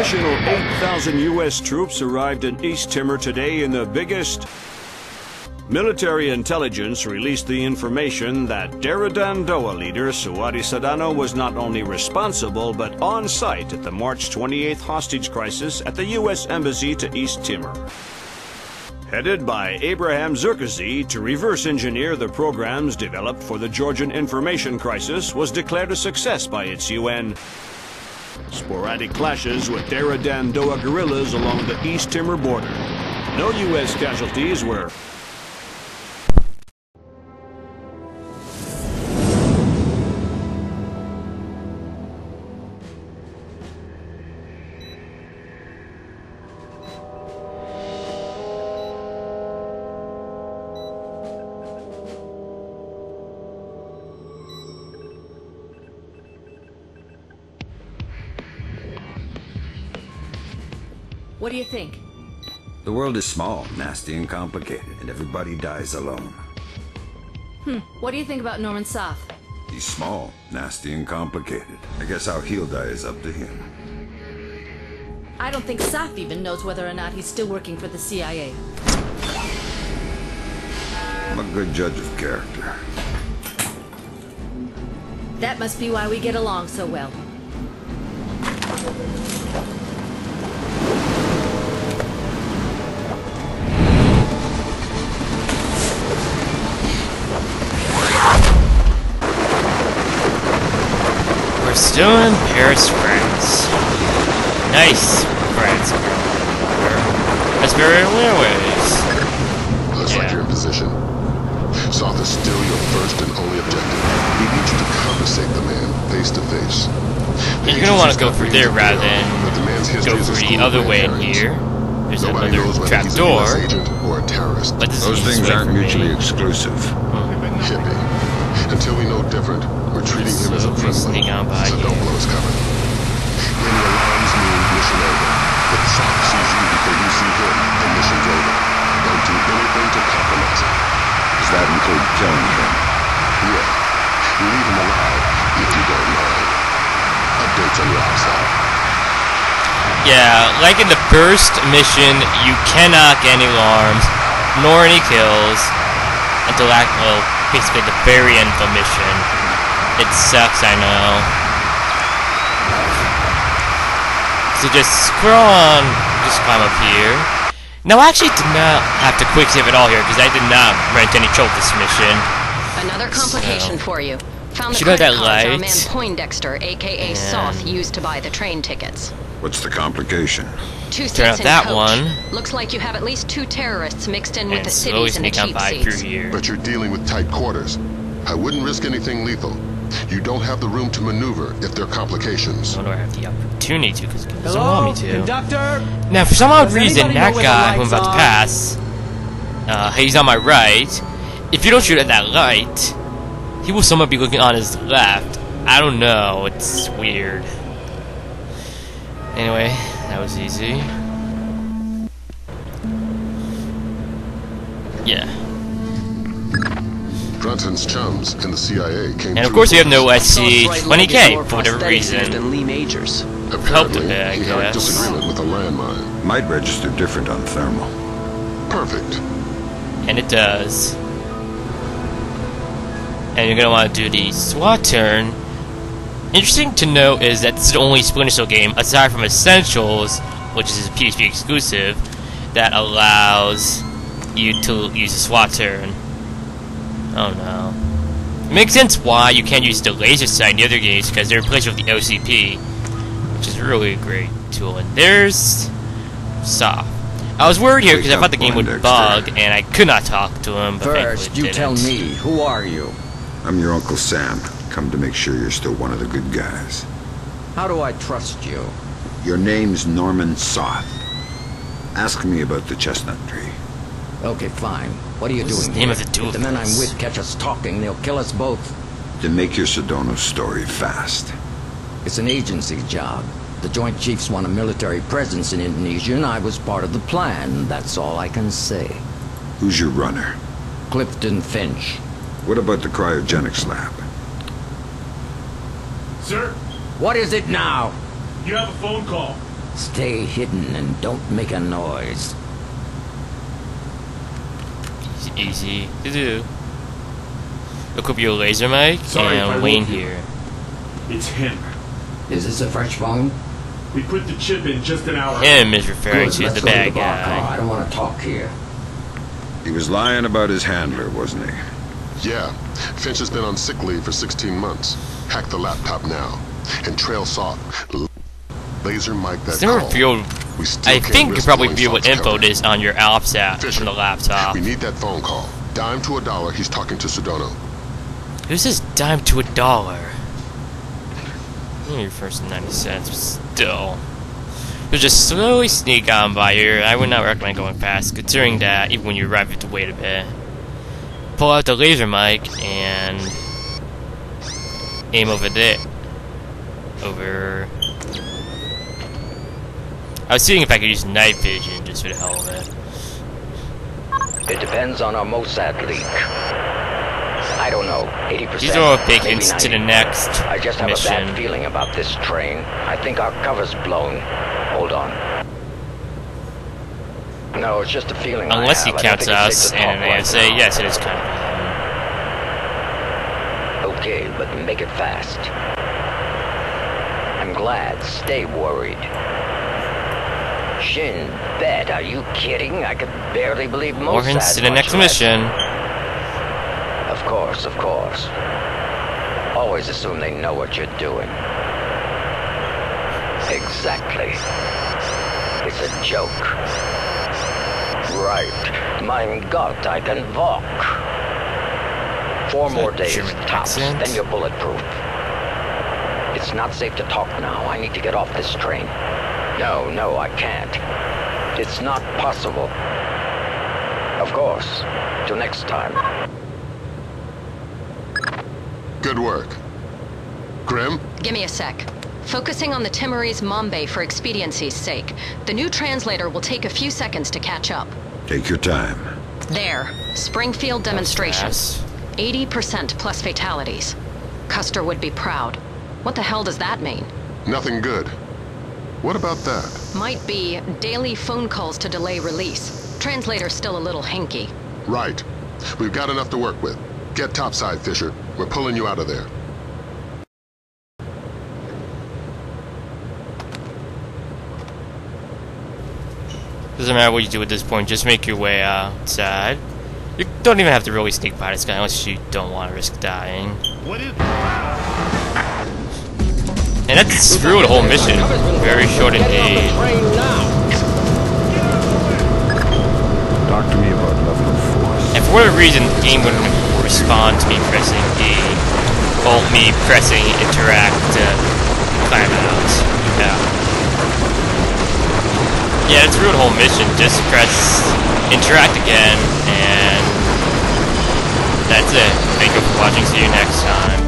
additional 8,000 U.S. troops arrived in East Timor today in the biggest... Military intelligence released the information that Dandoa leader Suwadi Sadano was not only responsible but on site at the March 28th hostage crisis at the U.S. Embassy to East Timor. Headed by Abraham Zerkazi to reverse engineer the programs developed for the Georgian information crisis was declared a success by its UN. Sporadic clashes with Dandoa guerrillas along the East Timor border. No U.S. casualties were... What do you think? The world is small, nasty, and complicated, and everybody dies alone. What do you think about Norman Soth? He's small, nasty, and complicated. I guess how he'll die is up to him. I don't think Soth even knows whether or not he's still working for the CIA. I'm a good judge of character. That must be why we get along so well. We're still in Paris, France. Nice, France. Raspberry Railways. Looks like you're in position. Soth is still your first and only objective. We need you to compensate the man face to face. And you're gonna want to go through there rather than go through the other way in here. There's another trap door. But this Those things aren't mutually exclusive. Hippie. Until we know different, we're treating him as a friendly, so don't blow his cover. Any alarms mean mission over. If Soth sees you before you see him, then mission's over. Don't do anything to compromise him. Does that include killing him? Yeah. Leave him alive, if you don't mind. Updates on your outside. Yeah, like in the first mission, you cannot get any alarms, nor any kills, until basically the very end of the mission. It sucks, I know. So just scroll on, just climb up here. Now I actually did not have to quick save at all here, because I did not run into any trouble this mission. Another complication for you. Found the You know credit that cards our light? man Poindexter, aka Soth, used to buy the train tickets. What's the complication? Two Turn out seats in that coach. one. Looks like you have at least 2 terrorists mixed in with And the slowly cities and the sneak on cheap by seats. through here. But you're dealing with tight quarters. I wouldn't risk anything lethal. You don't have the room to maneuver if there are complications. I don't have the opportunity to, because it doesn't want me to. Conductor? Now, for some odd Does reason, anybody that know where the guy who I'm lights about to are? pass, he's on my right. If you don't shoot at that light, he will somewhat be looking on his left. I don't know, it's weird. Anyway, that was easy. Yeah. Brunton's chums in the CIA came And of course we have no SC-20K for whatever than reason. Lee Majors. Helped a Apparently, bit, I he had a guess. disagreement with a landmine. Might register different on thermal. Perfect. And it does. And you're gonna want to do the SWAT turn. Interesting to note is that this is the only Splinter Cell game, aside from Essentials, which is a PSP exclusive, that allows you to use a SWAT turn. Oh no. It makes sense why you can't use the laser sight in the other games, because they're replaced with the OCP, which is really a great tool. And there's Soth. I was worried here because I thought the game would bug, and I could not talk to him, but First, you tell me, who are you? I'm your Uncle Sam. Come to make sure you're still one of the good guys. How do I trust you? Your name's Norman Soth. Ask me about the chestnut tree. Okay, fine. What are you What's doing the name here? of the two If of the men I'm us? with catch us talking, they'll kill us both. Then make your Sedona story fast. It's an agency job. The Joint Chiefs want a military presence in Indonesia, and I was part of the plan. That's all I can say. Who's your runner? Clifton Finch. What about the cryogenics lab? Sir, What is it now? you have a phone call. Stay hidden and don't make a noise. Easy to do. Equip your laser mic and Wayne here. It's him. Is this a fresh phone? We put the chip in just an hour. Him is referring Good, to let's the go bad to the bar car. guy. I don't want to talk here. He was lying about his handler, wasn't he? Yeah, Finch has been on sick leave for 16 months. Hack the laptop now. And trail Soft. Laser mic that It's never call. revealed. We still I can't think you risk probably blowing view what Soft's info cover. it is on your ops app Fisher, from the laptop. we need that phone call. Dime to $1, he's talking to Sedona. Who says dime to $1? Your first 90 cents, but still. So just slowly sneak on by here. I would not recommend going fast, considering that even when you arrive, you have to wait a bit. Pull out the laser mic and aim over there. Over. I was seeing if I could use night vision just for the hell of it. It depends on our Mossad leak. I don't know, 80%. These are all big maybe hints to 90. the next I just have a mission. bad feeling about this train. I think our cover's blown. Hold on. No, it's just a feeling. Unless I he have. counts I don't think it's us safe to talk and right ASA, now. yes, it is kind of. Okay, but make it fast. I'm glad. Stay worried. Shin Bet, are you kidding? I could barely believe More hints Mossad to the much next less. mission. Of course, of course. Always assume they know what you're doing. Exactly. It's a joke. Right. Mein Gott, I can walk. 4 more days, German tops, accent? then you're bulletproof. It's not safe to talk now. I need to get off this train. No, I can't. It's not possible. Of course. Till next time. Good work. Grim? Give me a sec. Focusing on the Timorese Mombe for expediency's sake. The new translator will take a few seconds to catch up. Take your time. There. Springfield demonstration. Fast. 80% plus fatalities. Custer would be proud. What the hell does that mean? Nothing good. What about that? Might be daily phone calls to delay release. Translator's still a little hinky. Right. We've got enough to work with. Get topside, Fisher. We're pulling you out of there. Doesn't matter what you do at this point, just make your way outside. You don't even have to really sneak by this guy unless you don't want to risk dying. What is... And that's through the whole mission. Very short indeed. Talk to me about level of force. And for whatever reason, the game wouldn't respond to me pressing the... Well, me pressing interact to climb out. Yeah, it's through the whole mission. Just press interact again, and that's it. Thank you for watching. See you next time.